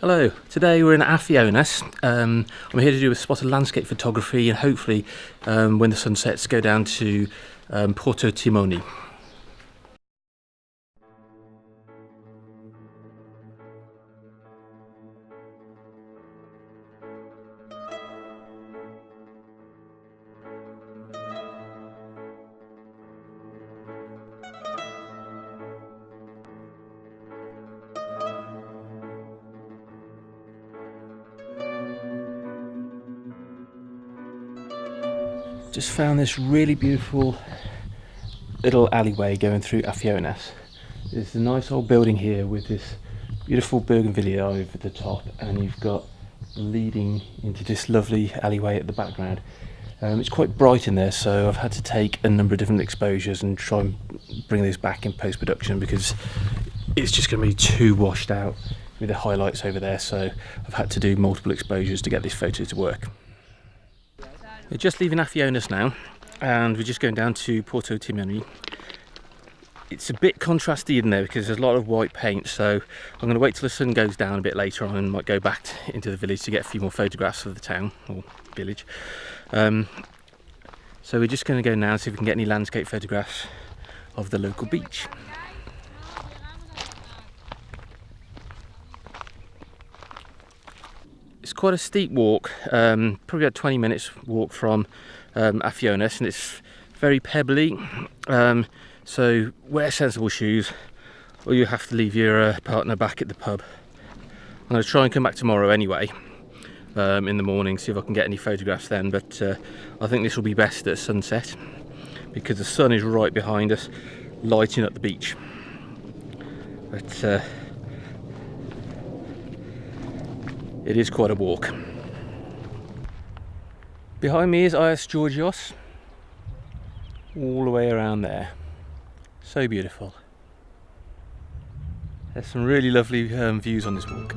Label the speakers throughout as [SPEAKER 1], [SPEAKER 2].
[SPEAKER 1] Hello, today we're in Afionas. I'm here to do a spot of landscape photography and hopefully when the sun sets go down to Porto Timoni. Just found this really beautiful little alleyway going through Afionas. There's a nice old building here with this beautiful bougainvillea over the top, and you've got leading into this lovely alleyway at the background. It's quite bright in there, so I've had to take a number of different exposures and try and bring this back in post-production because it's just going to be too washed out with the highlights over there, so I've had to do multiple exposures to get this photo to work. We're just leaving Afionas now, and we're just going down to Porto Timoni. It's a bit contrasty in there because there's a lot of white paint, so I'm going to wait till the sun goes down a bit later on and might go back into the village to get a few more photographs of the town or village. So we're just going to go now and see if we can get any landscape photographs of the local beach. It's quite a steep walk, probably about 20 minutes walk from Afionas, and it's very pebbly, so wear sensible shoes or you have to leave your partner back at the pub. I'm going to try and come back tomorrow anyway, in the morning, see if I can get any photographs then, but I think this will be best at sunset because the sun is right behind us lighting up the beach. But it is quite a walk. Behind me is IS USM, all the way around there. So beautiful. There's some really lovely views on this walk.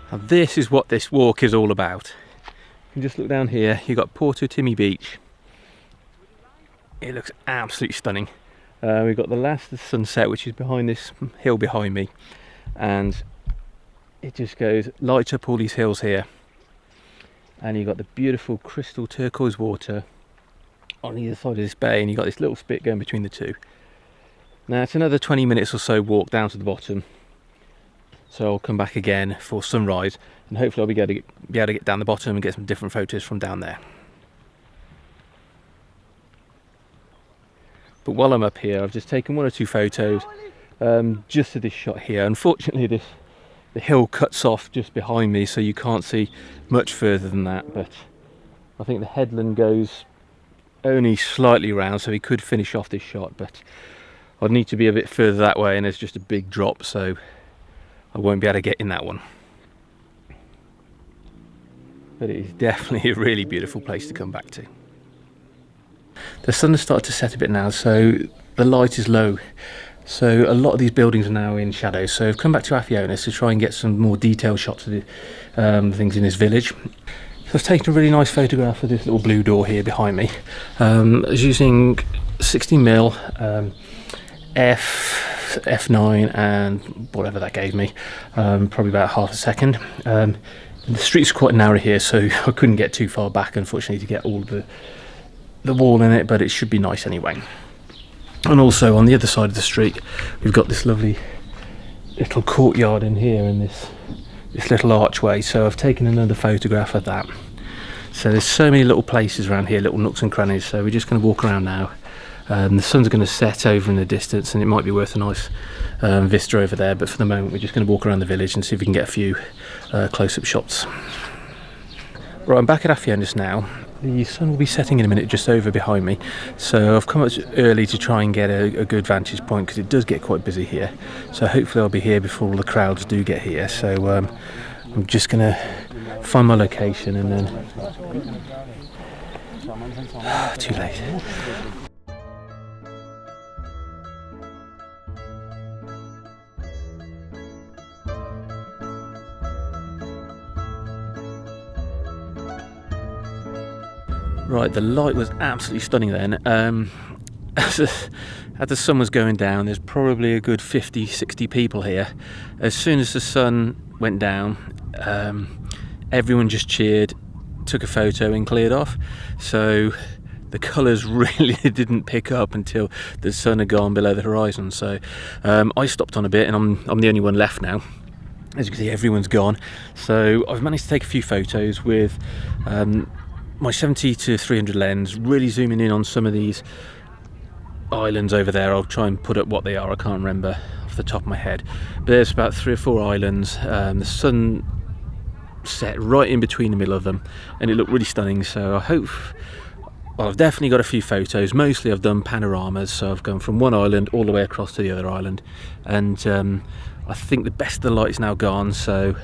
[SPEAKER 1] Now this is what this walk is all about. You can just look down here, you've got Porto Timoni Beach. It looks absolutely stunning. We've got the last of the sunset, which is behind this hill behind me, and it just goes lights up all these hills here, and you've got the beautiful crystal turquoise water on either side of this bay, and you've got this little spit going between the two. Now it's another 20 minutes or so walk down to the bottom, so I'll come back again for sunrise, and hopefully I'll be able to get down the bottom and get some different photos from down there. But while I'm up here, I've just taken one or two photos just to this shot here. Unfortunately the hill cuts off just behind me, so you can't see much further than that, but I think the headland goes only slightly round, so we could finish off this shot, but I'd need to be a bit further that way, and there's just a big drop, so I won't be able to get in that one. But it is definitely a really beautiful place to come back to. The sun has started to set a bit now, so the light is low. So a lot of these buildings are now in shadow. So I've come back to Afionas to try and get some more detailed shots of the things in this village. So I've taken a really nice photograph of this little blue door here behind me. I was using 60mm f9 and whatever that gave me, probably about half a second. The street's quite narrow here, so I couldn't get too far back, unfortunately, to get all the wall in it, but it should be nice anyway. And also on the other side of the street we've got this lovely little courtyard in here, and this little archway, so I've taken another photograph of that. So there's so many little places around here, little nooks and crannies, so we're just going to walk around now. The sun's going to set over in the distance, and it might be worth a nice vista over there, but for the moment we're just going to walk around the village and see if we can get a few close-up shots. Right, I'm back at Afionas now, The sun will be setting in a minute just over behind me, so I've come up early to try and get a good vantage point because it does get quite busy here. So hopefully I'll be here before all the crowds do get here. So I'm just going to find my location and then... too late. Right, the light was absolutely stunning then. As the sun was going down, there's probably a good 50-60 people here. As soon as the sun went down, everyone just cheered, took a photo and cleared off. So the colours really didn't pick up until the sun had gone below the horizon. So I stopped on a bit, and I'm the only one left now. As you can see, everyone's gone. So I've managed to take a few photos with my 70-300 lens, really zooming in on some of these islands over there. I'll try and put up what they are, I can't remember off the top of my head, but there's about 3 or 4 islands. The sun set right in between the middle of them and it looked really stunning. So I hope, well, I've definitely got a few photos. Mostly I've done panoramas, so I've gone from one island all the way across to the other island, and I think the best of the light is now gone, so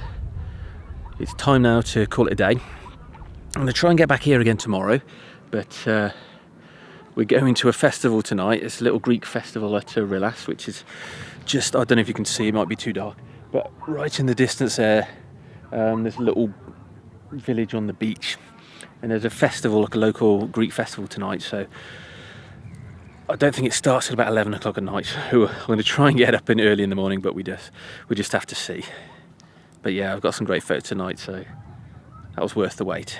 [SPEAKER 1] it's time now to call it a day. I'm going to try and get back here again tomorrow, but we're going to a festival tonight. It's a little Greek festival at Rilas, which is just, I don't know if you can see, it might be too dark, but right in the distance there, there's a little village on the beach, and there's a festival, like a local Greek festival tonight, so I don't think it starts at about 11 o'clock at night, so I'm going to try and get up in early in the morning, but we just have to see. But yeah, I've got some great photos tonight, so that was worth the wait.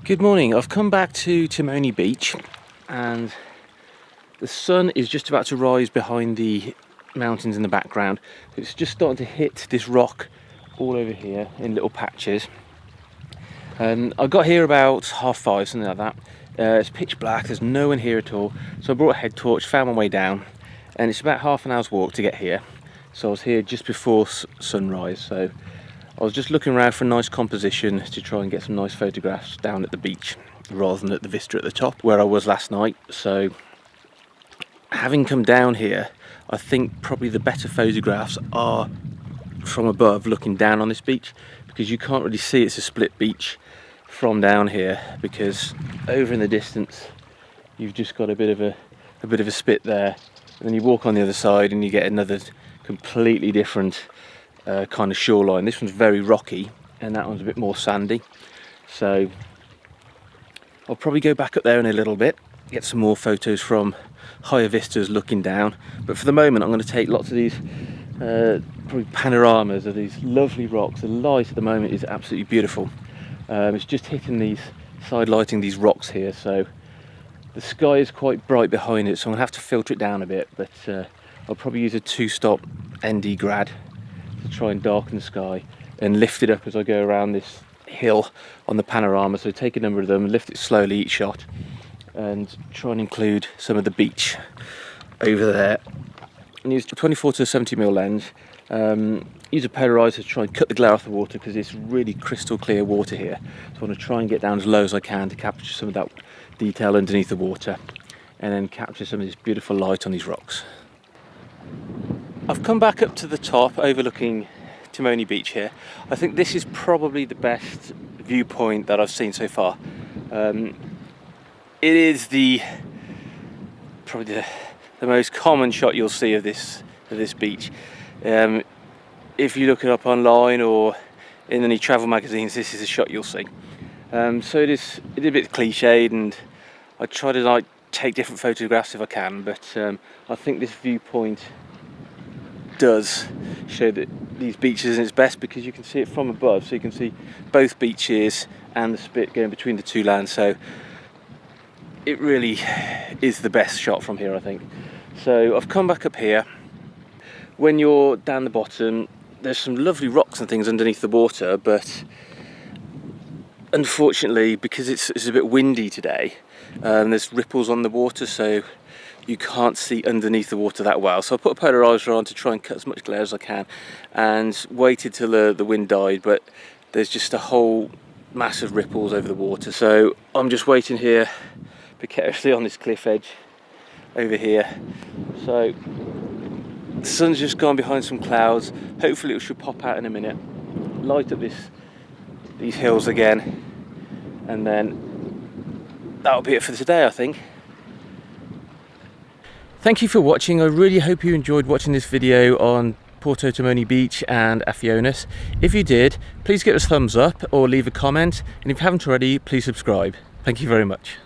[SPEAKER 1] Good morning. I've come back to Timoni Beach and the sun is just about to rise behind the mountains in the background. It's just starting to hit this rock all over here in little patches. And I got here about 5:30, something like that. It's pitch black, there's no one here at all. So I brought a head torch, found my way down, and it's about half an hour's walk to get here. So I was here just before sunrise. So I was just looking around for a nice composition to try and get some nice photographs down at the beach rather than at the vista at the top where I was last night. So having come down here, I think probably the better photographs are from above looking down on this beach, because you can't really see it's a split beach from down here, because over in the distance you've just got a bit of a spit there, and then you walk on the other side and you get another completely different kind of shoreline. This one's very rocky and that one's a bit more sandy, so I'll probably go back up there in a little bit, get some more photos from higher vistas looking down. But for the moment I'm going to take lots of these probably panoramas of these lovely rocks. The light at the moment is absolutely beautiful. It's just hitting these, side lighting these rocks here, so the sky is quite bright behind it, so I'm going to have to filter it down a bit, but I'll probably use a 2-stop ND grad to try and darken the sky and lift it up as I go around this hill on the panorama. So take a number of them, lift it slowly each shot, and try and include some of the beach over there. And use a 24-70mm lens. Use a polarizer to try and cut the glare off the water, because it's really crystal clear water here. So I want to try and get down as low as I can to capture some of that detail underneath the water, and then capture some of this beautiful light on these rocks. I've come back up to the top overlooking Timoni Beach here. I think this is probably the best viewpoint that I've seen so far. It is probably the most common shot you'll see of this beach. If you look it up online or in any travel magazines, this is a shot you'll see. So it's a bit cliched, and I try to take different photographs if I can, but I think this viewpoint does show that these beaches are its best, because you can see it from above, so you can see both beaches and the spit going between the two lands. So it really is the best shot from here, I think. So I've come back up here. When you're down the bottom, there's some lovely rocks and things underneath the water, but unfortunately, because it's a bit windy today, there's ripples on the water, so you can't see underneath the water that well. So I put a polarizer on to try and cut as much glare as I can, and waited till the wind died, but there's just a whole massive ripples over the water. So I'm just waiting here precariously on this cliff edge over here. So the sun's just gone behind some clouds. Hopefully it should pop out in a minute, light up these hills again, and then that'll be it for today, I think. Thank you for watching. I really hope you enjoyed watching this video on Porto Timoni Beach and Afionas. If you did, please give us a thumbs up or leave a comment, and if you haven't already, please subscribe. Thank you very much.